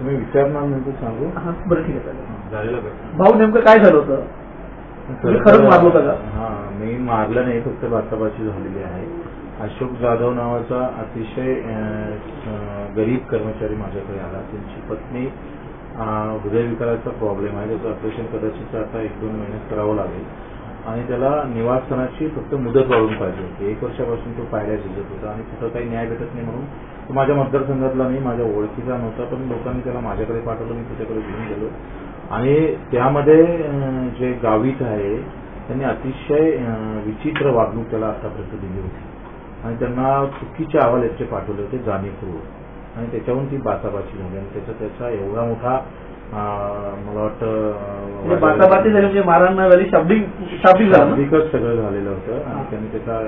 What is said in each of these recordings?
तुम्ही विचारणार नंतर सांगू. बरं ठीक आहे चालेल. भाऊ नेमकं काय झालं होतं? खरंच मारलं होतं का? हा, मी मारलं नाही, फक्त बाचाबाची झालेली आहे. अशोक जाधव नावाचा अतिशय गरीब कर्मचारी माझ्याकडे आला. त्यांची पत्नी हृदयविकाराचा प्रॉब्लेम आहे, त्याचं ऑपरेशन कदाचित आता 1-2 महिन्यात करावं लागेल आणि त्याला निवासस्थानाची फक्त मुदत वाढवून पाहिजे होती. 1 वर्षापासून तो पायऱ्या झिजत होता आणि कुठं काही न्याय भेटत नाही म्हणून तो माझ्या मतदारसंघातला नाही, माझ्या ओळखीचा नव्हता, पण लोकांनी त्याला माझ्याकडे पाठवलं. मी त्याच्याकडे घेऊन गेलो आणि त्यामध्ये जे गावित आहे त्यांनी अतिशय विचित्र वागणूक त्याला आतापर्यंत दिली होती आणि त्यांना चुकीचे अहवाल याचे पाठवले होते जाणीवपूर्वक आणि त्याच्याहून ती बाचाबाची झाली आणि त्याचा एवढा मोठा मला वाटतं बाचाबाची झाली म्हणजे मारहाण न झाली, शाब्दिकच सगळं झालेलं होतं आणि त्यांनी त्याचा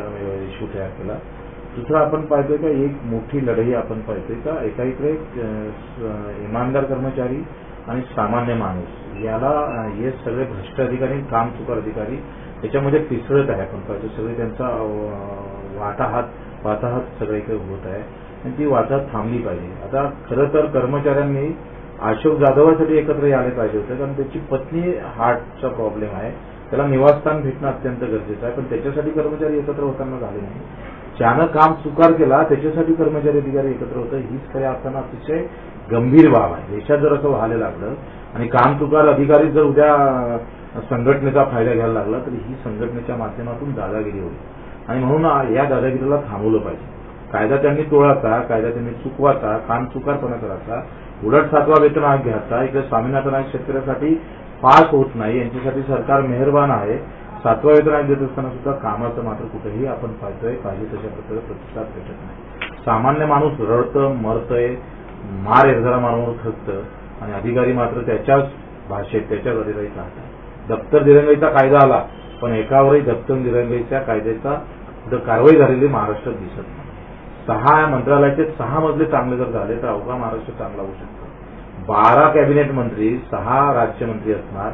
इश्यू तयार केला. दुसरा आपण पाहतोय का एक मोठी लढाई आपण पाहतोय का एका इकडे इमानदार कर्मचारी आणि सामान्य माणूस याला हे सगळे भ्रष्ट अधिकारी कामचुकार अधिकारी त्याच्यामध्ये पिसळत आहे. आपण पाहतो सगळे त्यांचा वाताहात सगळीकडे होत आहे आणि ती वाताहत थांबली पाहिजे. आता खरं तर कर्मचाऱ्यांनी अशोक जाधवासाठी एकत्र यायला पाहिजे होतं, कारण त्याची पत्नी हार्टचा प्रॉब्लेम आहे, त्याला निवासस्थान भेटणं अत्यंत गरजेचं आहे, पण त्याच्यासाठी कर्मचारी एकत्र होताना झाले नाही. ज्यानं काम चुकार केला त्याच्यासाठी कर्मचारी अधिकारी एकत्र होतं, हीच खऱ्या अर्थानं अतिशय गंभीर बाब आहे. देशात जर असं व्हायला लागलं आणि काम चुकार अधिकारी जर उद्या संघटनेचा फायदा घ्यायला लागला तर ही संघटनेच्या माध्यमातून दादागिरी होईल आणि म्हणून या दादागिरीला थांबवलं पाहिजे. कायदा त्यांनी तोडायचा, कायदा त्यांनी चुकवाचा, काम चुकारपणा करायचा, उलट 7वा वेतन आयोग घ्यायचा. इकडे स्वामीनाथन आयोग शेतकऱ्यासाठी पास होत नाही, यांच्यासाठी सरकार मेहरबान आहे. 7वा वेतन आयोग देत असताना सुद्धा कामाचं मात्र कुठेही आपण पाहतोय पाहिजे तशा प्रकारे प्रतिसाद भेटत नाही. सामान्य माणूस रडतं, मरतय, मार एकदा मारवर खचतं आणि अधिकारी मात्र त्याच्याच भाषेत त्याच्याच अधिकारी चालतात. दप्तर दिरंगाईचा कायदा आला पण एकावरही दप्तर दिरंगाईच्या कायद्याचा कारवाई झालेली महाराष्ट्रात दिसत नाही. 6 मंत्रालयाचे 6 मजले चांगले जर झाले तर अवघा महाराष्ट्र चांगला होऊ शकतो. 12 कॅबिनेट मंत्री, 6 राज्यमंत्री असणार,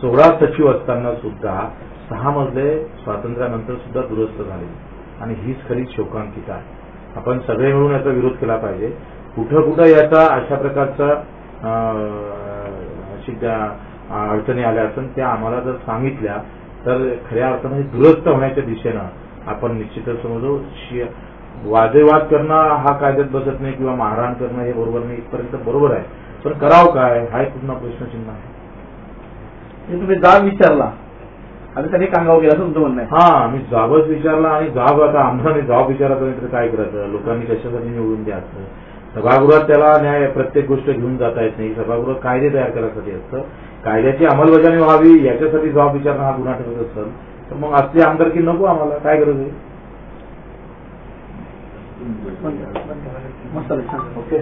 16 सचिव असताना सुद्धा 6 मजले स्वातंत्र्यानंतर सुद्धा दुरुस्त झाले आणि हीच खरी शोकांकित आहे. आपण सगळे मिळून याचा विरोध केला पाहिजे. कुठं याचा अशा प्रकारचा अडचणी आल्या असून त्या आम्हाला जर सांगितल्या तर खऱ्या अर्थाने दुरुस्त होण्याच्या दिशेनं आपण निश्चितच समजू. वादविवाद करणं हा कायद्यात बसत नाही किंवा मारहाण करणं हे बरोबर नाही, इथपर्यंत बरोबर आहे, पण करावं काय हा एक पुन्हा प्रश्नचिन्ह आहे. तुम्ही जाब विचारला आणि त्यांनी कांगाव गेला असं तुमचं म्हणणं आहे? हा, मी जाबच विचारला आणि जाब आता आमदारांनी जाब विचारायचा नाही तर काय करायचं, लोकांनी कशासाठी निवडून द्यायचं. सभागृहात त्याला न्याय प्रत्येक गोष्ट घेऊन जाता येत नाही. सभागृह कायदे तयार करण्यासाठी असतं, कायद्याची अंमलबजावणी व्हावी याच्यासाठी जबाब विचारणं हा गुन्हा ठरत असेल तर मग असली आमदारकी नको आम्हाला, काय गरज आहे. ओके.